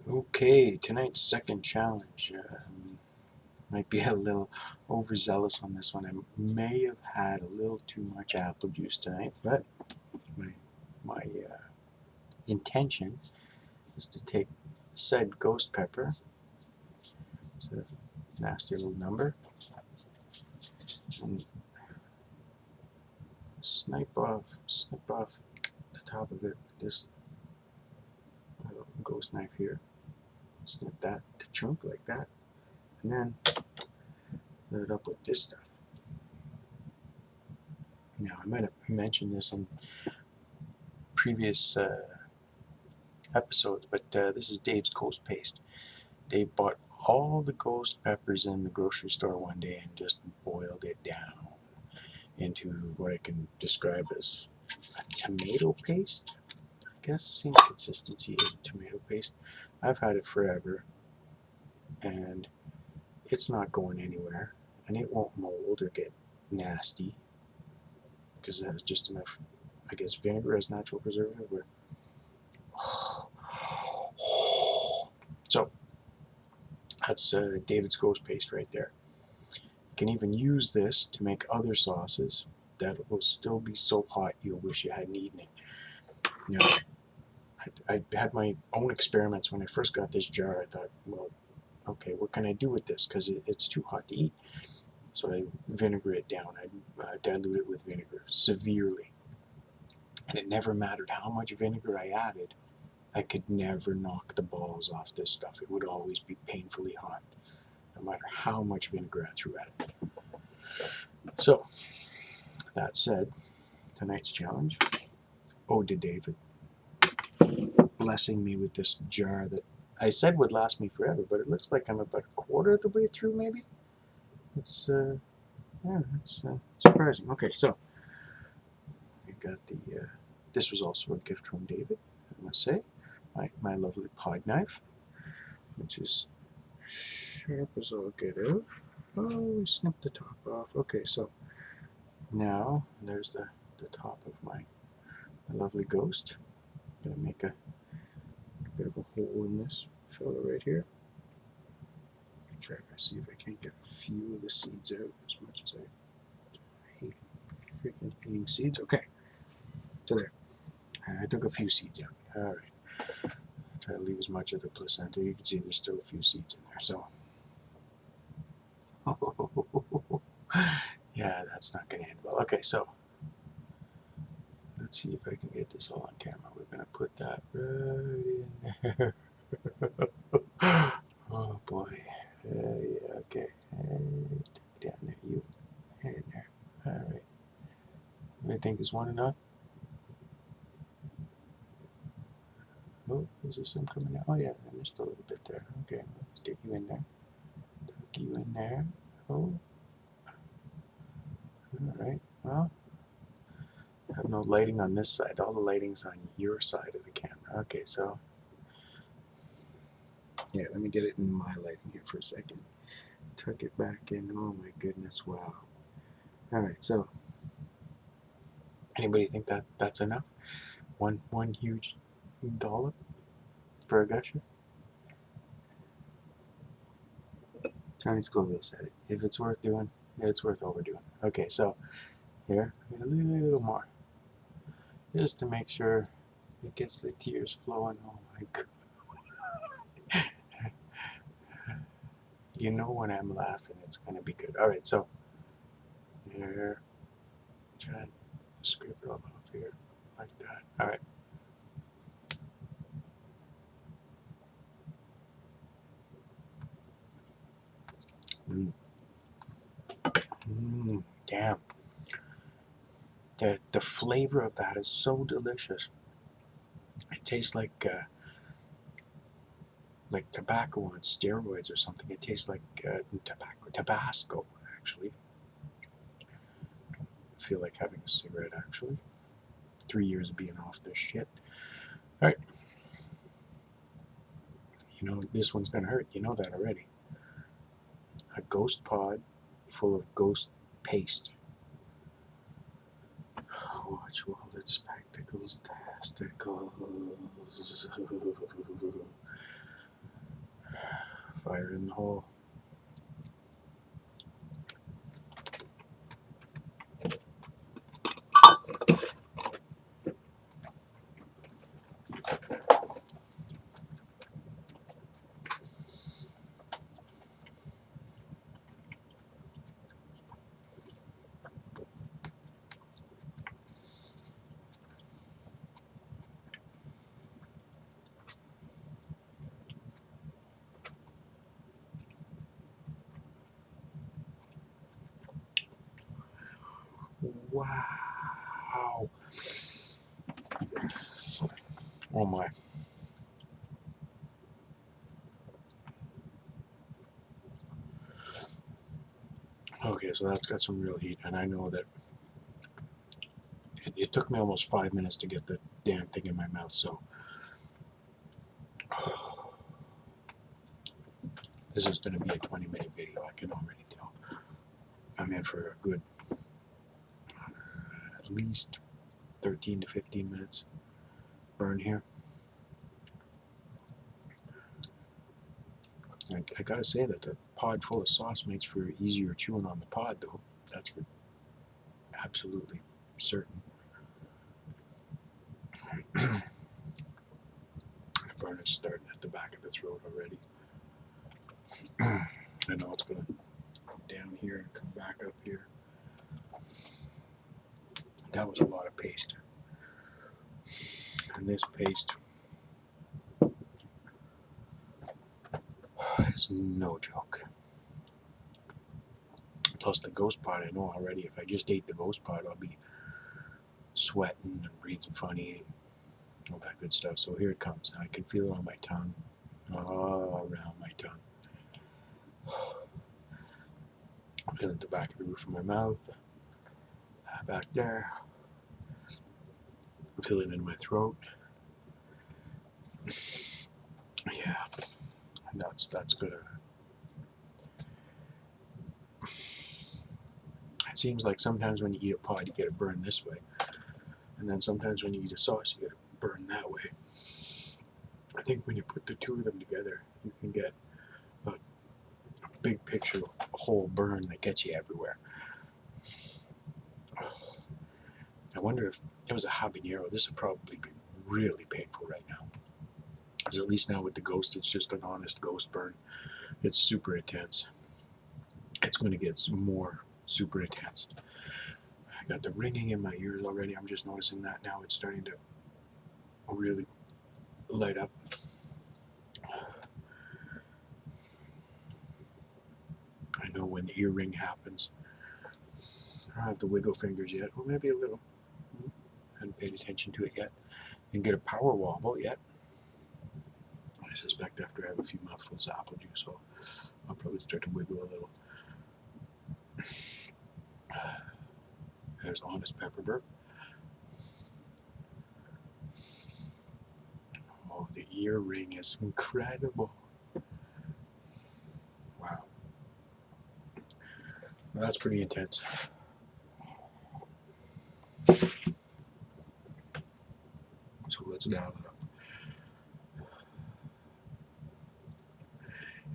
Okay, tonight's second challenge. Might be a little overzealous on this one. I may have had a little too much apple juice tonight, but my intention is to take said ghost pepper, it's a nasty little number, and snip off the top of it with this little ghost knife here. Snip that chunk like that, and then load it up with this stuff. Now, I might have mentioned this in previous episodes, but this is Dave's ghost paste. Dave bought all the ghost peppers in the grocery store one day and just boiled it down into what I can describe as a tomato paste. I guess same consistency as tomato paste. I've had it forever and it's not going anywhere, and it won't mold or get nasty because it has just enough, I guess, vinegar as natural preservative. So that's David's ghost paste right there. You can even use this to make other sauces that will still be so hot you'll wish you hadn't eaten it. Now, I had my own experiments when I first got this jar. I thought, well, okay, what can I do with this? Because it's too hot to eat. So I vinegar it down. I dilute it with vinegar severely. And it never mattered how much vinegar I added. I could never knock the balls off this stuff. It would always be painfully hot, no matter how much vinegar I threw at it. So, that said, tonight's challenge, ode to David, blessing me with this jar that I said would last me forever, but it looks like I'm about a quarter of the way through, maybe? It's, yeah, it's surprising. Okay, so, we got the, this was also a gift from David, I must say. My lovely pod knife, which is sharp as all get out. Oh, we snipped the top off. Okay, so now there's the top of my lovely ghost. I'm gonna make a bit of a hole in this fella right here. Try to see if I can't get a few of the seeds out, as much as I hate freaking eating seeds. Okay, so there. I took a few seeds out. All right. Try to leave as much of the placenta. You can see there's still a few seeds in there. So, yeah, that's not gonna end well. Okay, so let's see if I can get this all on camera. We're gonna put that right in there. Oh boy. Yeah, okay. Down there, you. In there. Alright. I think is one enough. Oh, is there some coming out? Oh yeah, there's still a little bit there. Okay, let's get you in there. Tuck you in there. Oh. Alright, well, I have no lighting on this side. All the lighting's on your side of the camera. Okay, so yeah, let me get it in my lighting here for a second. Tuck it back in. Oh my goodness, wow. Alright, so anybody think that's enough? One huge dollop for a gusher? Johnny Scoville said it. If it's worth doing, it's worth overdoing. Okay, so here, a little more. Just to make sure it gets the tears flowing. Oh my god. You know when I'm laughing, it's going to be good. Alright, so here, try and scrape it all off here, like that. Alright. Damn. The flavor of that is so delicious. It tastes like tobacco on steroids or something. It tastes like Tabasco, actually. I feel like having a cigarette, actually. 3 years of being off this shit. Alright. You know, this one's gonna hurt. You know that already. A ghost pod full of ghost paste. Watch Wallet Spectacles, Testicles. Hellfire in the hole. Wow. Oh my. Okay, so that's got some real heat, and I know that it took me almost 5 minutes to get the damn thing in my mouth, so this is going to be a 20-minute video, I can already tell. I'm in for a good at least 13 to 15 minutes burn here. I gotta say that the pod full of sauce makes for easier chewing on the pod, though. That's for absolutely certain. The burn is starting at the back of the throat already. I know it's gonna come down here and come back up here. That was a lot of paste. And this paste is no joke. Plus the ghost pod, I know already, if I just ate the ghost pod, I'll be sweating and breathing funny and all that good stuff. So here it comes. I can feel it on my tongue, all around my tongue. I'm feeling the back of the roof of my mouth, back there. I'm feeling it in my throat. Yeah, and that's gonna. It seems like sometimes when you eat a pod, you get a burn this way, and then sometimes when you eat a sauce, you get a burn that way. I think when you put the two of them together, you can get a big picture, a whole burn that gets you everywhere. I wonder if it was a habanero, this would probably be really painful right now. Because at least now with the ghost, it's just an honest ghost burn. It's super intense. It's going to get more super intense. I got the ringing in my ears already. I'm just noticing that now. It's starting to really light up. I know when the ear ring happens. I don't have the wiggle fingers yet. Well, maybe a little. I haven't paid attention to it yet. Didn't get a power wobble yet. I suspect after I have a few mouthfuls of apple juice, so I'll probably start to wiggle a little. There's honest pepper burp. Oh, the ear ring is incredible. Wow. Well, that's pretty intense. So let's dial it up.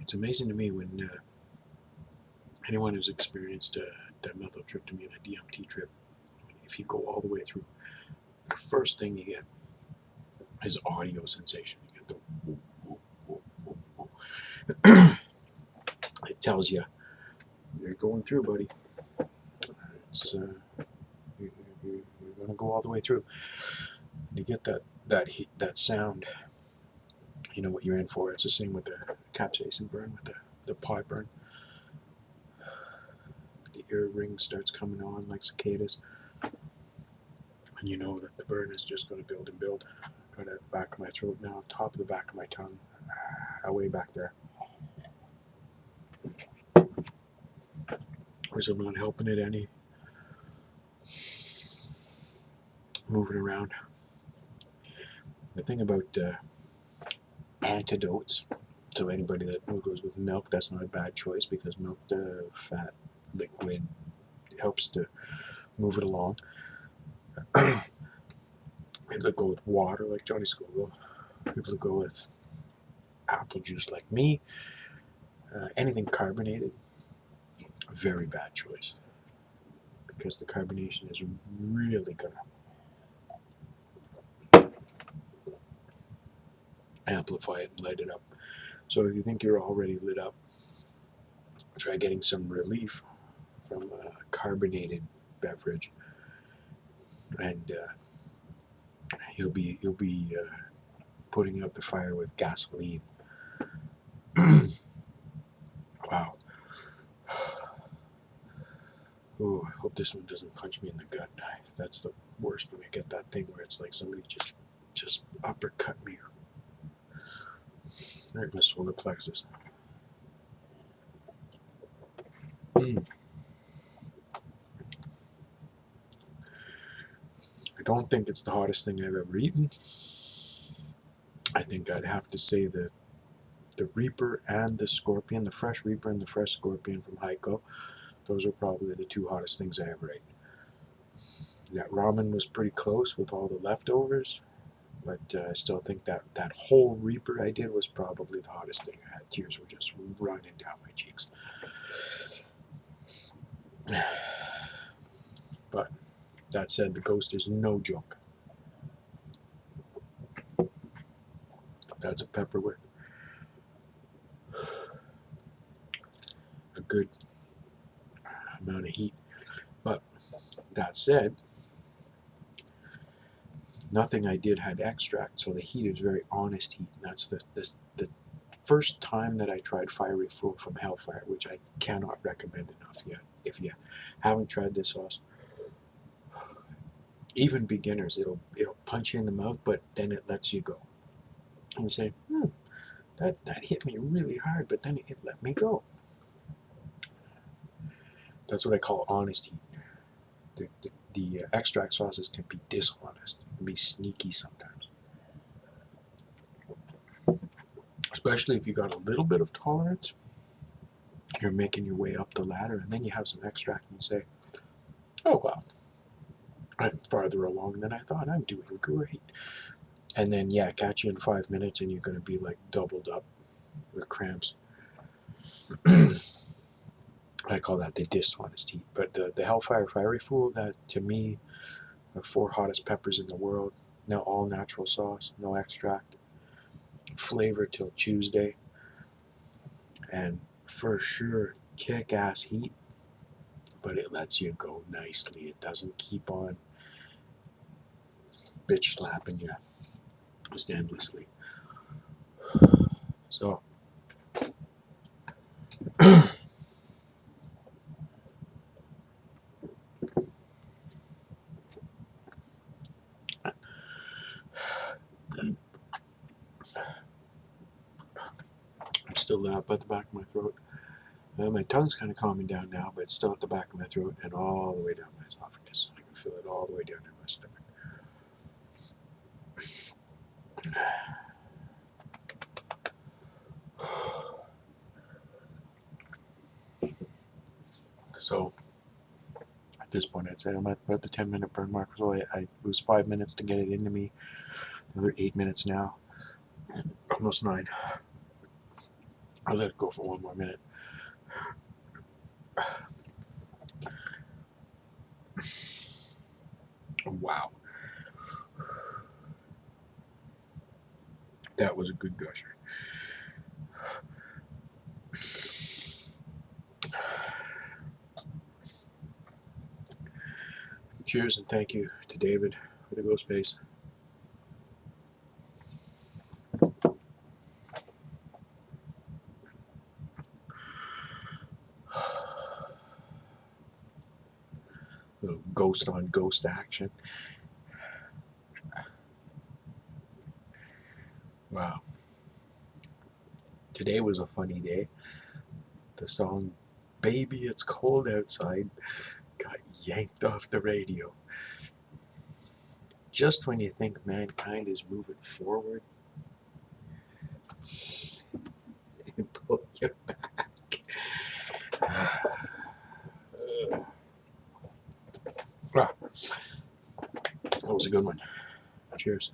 It's amazing to me when anyone who's experienced a dimethyltryptamine, a DMT trip, if you go all the way through, the first thing you get is audio sensation. You get the woo, woo, woo, woo, woo. It tells you you're going through, buddy. It's you're going to go all the way through. And you get that heat, that sound. You know what you're in for. It's the same with the capsaicin burn, with the pod burn. The ear ring starts coming on like cicadas, and you know that the burn is just going to build and build. Right at the back of my throat now, top of the back of my tongue, way back there. Whereas I'm not helping it any. Moving around. The thing about antidotes, so anybody that goes with milk, that's not a bad choice because milk, the fat liquid, helps to move it along. People that go with water, like Johnny Scoville, people that go with apple juice, like me, anything carbonated, very bad choice, because the carbonation is really gonna amplify it and light it up. So if you think you're already lit up, try getting some relief from a carbonated beverage, and you'll be putting out the fire with gasoline. Wow. Oh, I hope this one doesn't punch me in the gut. That's the worst, when I get that thing where it's like somebody just uppercut me right in the solar plexus. I don't think it's the hottest thing I've ever eaten. I think I'd have to say that the Reaper and the Scorpion, the fresh Reaper and the fresh Scorpion from Haico, those are probably the two hottest things I ever ate. That ramen was pretty close with all the leftovers, but I still think that whole Reaper I did was probably the hottest thing I had. Tears were just running down my cheeks. But that said, the Ghost is no joke. That's a pepper with a good amount of heat. But that said, nothing I did had extract, so the heat is very honest heat. And that's the first time that I tried fiery food from Hellfire, which I cannot recommend enough yet. If you haven't tried this sauce, even beginners, it'll punch you in the mouth, but then it lets you go. And you say, that hit me really hard, but then it let me go. That's what I call honest heat. The extract sauces can be dishonest, can be sneaky sometimes. Especially if you got a little bit of tolerance, you're making your way up the ladder, and then you have some extract and you say, oh well, I'm farther along than I thought, I'm doing great. And then, yeah, catch you in 5 minutes and you're going to be like doubled up with cramps. I call that the dishonest heat. But the Hellfire Fiery Fool, that to me, the 4 hottest peppers in the world, now all natural sauce, no extract, flavor till Tuesday, and for sure kick-ass heat, but it lets you go nicely. It doesn't keep on bitch slapping you just endlessly. So I'm still up at the back of my throat. My tongue's kind of calming down now, but it's still at the back of my throat and all the way down my esophagus. I can feel it all the way down in my stomach. So at this point, I'd say I'm at about the 10-minute burn mark. So it was 5 minutes to get it into me. Another 8 minutes now. Almost 9. I'll let it go for 1 more minute. Wow. That was a good gusher. Cheers, and thank you to David for the Ghost Space. Little ghost on ghost action. Wow. Today was a funny day. The song Baby It's Cold Outside got yanked off the radio. Just when you think mankind is moving forward, they pull you back. That was a good one. Cheers.